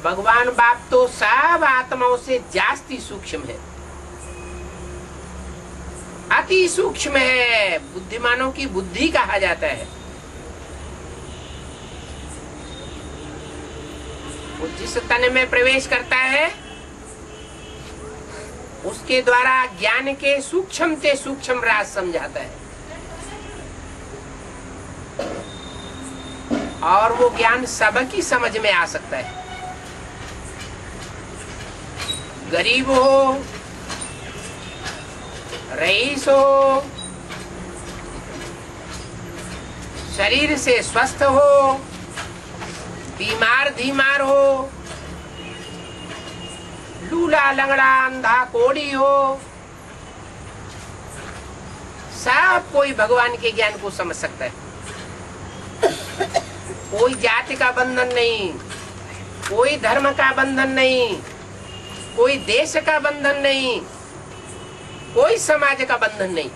भगवान बाप तो सब आत्माओं से जास्ती सूक्ष्म है, अति सूक्ष्म है, बुद्धिमानों की बुद्धि कहा जाता है। वो जिस तन में प्रवेश करता है उसके द्वारा ज्ञान के सूक्ष्म से सूक्ष्म राज समझाता है, और वो ज्ञान सबकी समझ में आ सकता है। गरीब हो, रईस हो, शरीर से स्वस्थ हो, बीमार धीमार हो, लूला लंगड़ा अंधा कोढ़ी हो, सब कोई भगवान के ज्ञान को समझ सकता है। कोई जाति का बंधन नहीं, कोई धर्म का बंधन नहीं, कोई देश का बंधन नहीं, कोई समाज का बंधन नहीं।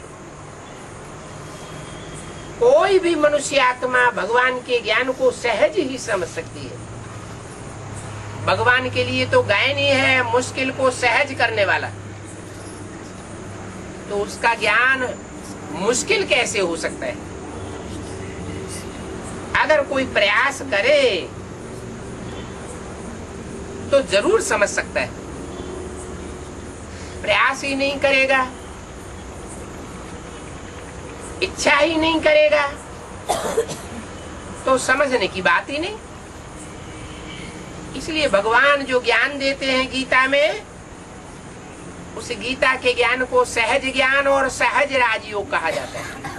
कोई भी मनुष्य आत्मा भगवान के ज्ञान को सहज ही समझ सकती है। भगवान के लिए तो गायन ही है मुश्किल को सहज करने वाला, तो उसका ज्ञान मुश्किल कैसे हो सकता है? अगर कोई प्रयास करे तो जरूर समझ सकता है, प्रयास ही नहीं करेगा, इच्छा ही नहीं करेगा, तो समझने की बात ही नहीं। इसलिए भगवान जो ज्ञान देते हैं गीता में, उस गीता के ज्ञान को सहज ज्ञान और सहज राजयोग कहा जाता है।